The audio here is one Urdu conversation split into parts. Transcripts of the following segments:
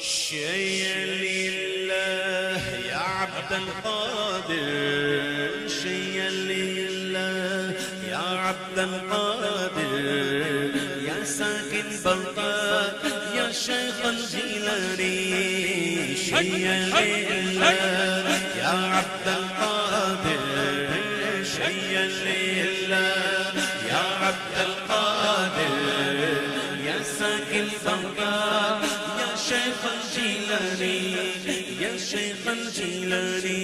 شيء لله يا عبد القادر، شيء لله يا عبد القادر، يا ساكن بغداد يا شيخ الجيلاني. شيء لله يا عبد القادر، شيء لله يا عبد القادر، يا ساكن بغداد يا شيخ الجيلاني، يا شيخ الجیلانی.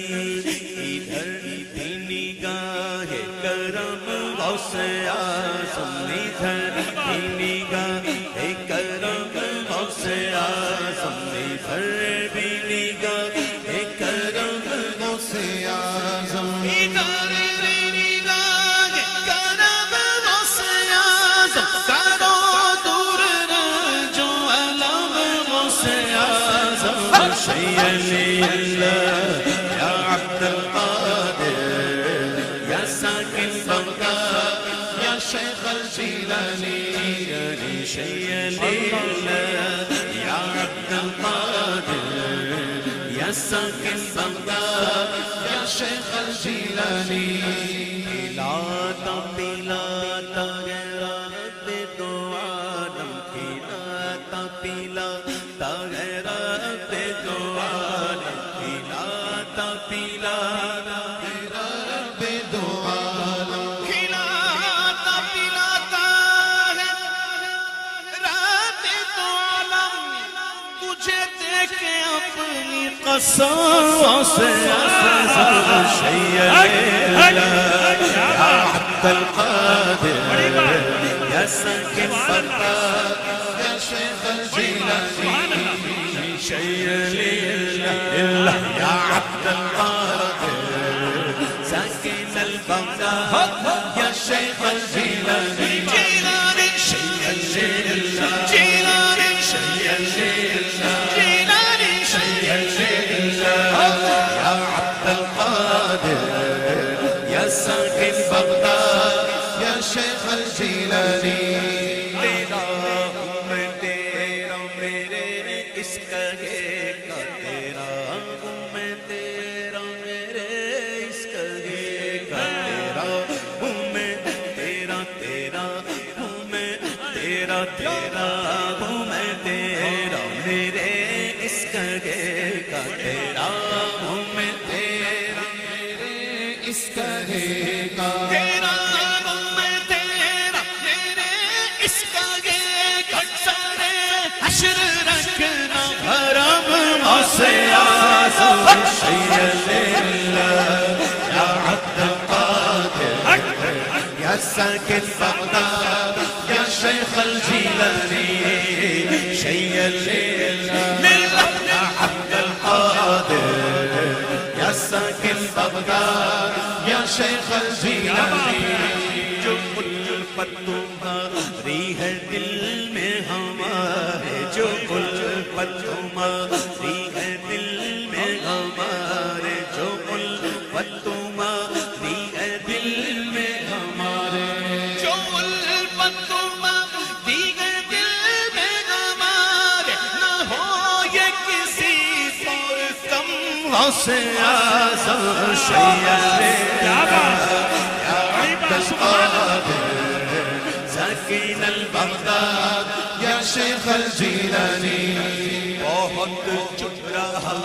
ادھر بھی نگاہ کرم غوث اعظم، ادھر بھی نگاہ کرم غوث اعظم، ادھر بھی نگاہ کرم غوث اعظم، ادھر بھی نگاہ کرم غوث اعظم. کرو دور جو علم غوث اعظم. شيء لله يا عبد القادر، يا ساكن بغداد يا شيخ الجيلاني. شيء لله يا عبد القادر، يا ساكن بغداد يا شيخ الجيلاني. پلاتا پلاتا غیرت دو عالم، پلاتا پلاتا غیرت دو عالم، پلاتا پلاتا غیرت دو عالم، پلاتا پلاتا غیرت دو عالم. تجھے دیکھے اپنی قسم سے شيء لله يا عبد القادر، يا ساكن بغداد يا شيخ الجيلاني. شيء لله يا عبد القادر، ساكن البغداد يا شيخ الجيلاني. جيلاني شيء لله، جيلاني شيء لله، جيلاني شيء لله يا عبد القادر، يا ساكن بغداد يا شيخ الجيلاني. تیرا ہوں میں تیرا میرے اس کہے کا، تیرا ہوں میں تیرا میرے اس کہے کا، تیرا ہوں میں تیرا، تیرا ہوں میں تیرا، تیرا ہوں میں تیرا میرے اس کہے کا، تیرا ہوں میں تیرا میرے اس کہے کا، تیرا ہوں میں تیرا میرے اس کہے کا. سارے حشر رکھنا حرم غوث اعظم. شيء لله يا عبد القادر، يا ساكن بغداد يا شيخ الجيلاني. شيء لله يا عبد القادر، يا ساكن بغداد يا شيخ الجيلاني. جو الفت تمہاری ہے دل میں ہمارے، جو الفت تمہاری ہے دل میں ہمارے، جو الفت تمہاری ہے دل میں ہمارے، جو الفت تمہاری ہے دل میں ہمارے. نہ ہو یہ کسی پر کم غوث اعظم. شيء لله يا عبد القادر، ساكن البغداد يا شيخ الجيلاني. بہت چپ رہا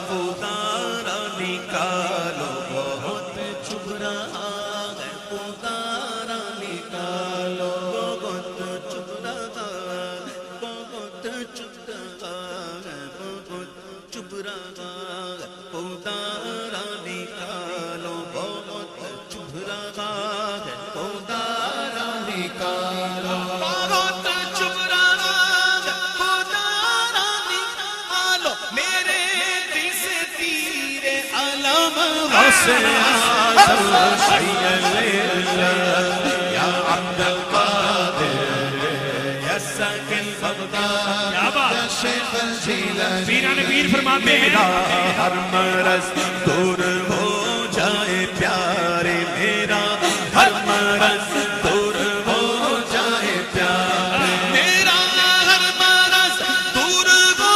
خدا را نکالو، بہت چپ رہا ہے خدا را نکالو، بہت چپ رہا، بہت چپ رہا ہے، بہت چپ رہا ہے خدا را نکالو، بہت چپ رہا ہے خدا را نکالو، بہت چپ رہا ہے خدا را نکالو. میرے دل سے تیر علم غوث اعظم. شيء لله يا عبد القادر، يا ساكن بغداد يا شيخ الجيلاني. پیران پیر فرماتے ہیں میرا ہر مرض دور ہو جائے پیارے، میرا ہر مرض دور ہو جائے پیارے، میرا ہر مرض دور ہو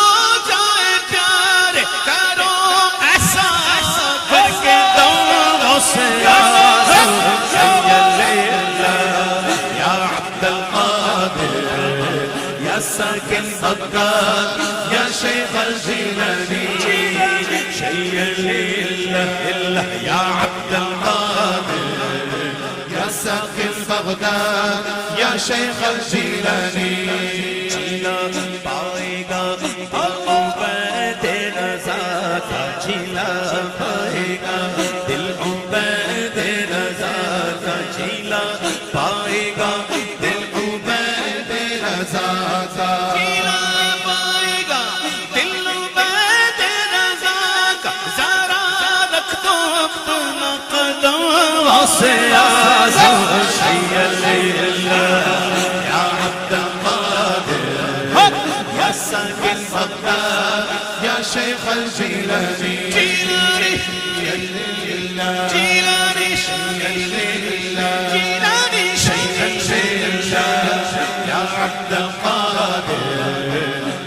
ساكن بغداد يا شيخ الجيلاني شيئا لله يا عبد القادر يا ساكن بغداد يا شيخ الجيلاني جیلا پائے گا عبید رضا کا جیلا پائے گا دل عبید رضا کا جیلا پائے گا دل عبید رضا کا جیلا پائے گا دل عبید رضا کا ذرا رکھ دو اپنا قدم سے آزم شیئا للہ یا عبد القادر یا ساکن بغداد یا شیخ الجیلانی جیلانی جیلانی جیلانی شیئا للہ یا عبد القادر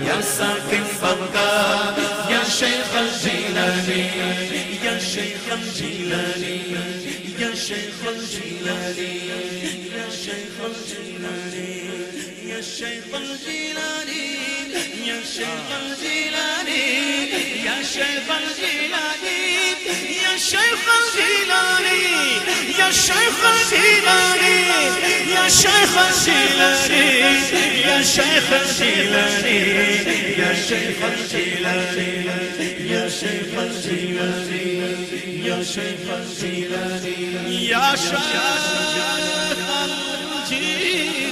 یا ساکن بغداد یا شیخ الجیلانی یا شیخ الجیلانی یا شیخ الجیلانی یا شیخ الجیلانی یا شیخ الجیلانی یا شیخ الجیلانی یا شیخ الجیلانی یا شیخ الجیلانی یا شیخ الجیلانی یا شیخ الجیلانی یا شیخ الجیلانی یا شیخ الجیلانی یا شیخ الجیلانی یا شیخ الجیلانی یا شیخ الجیلانی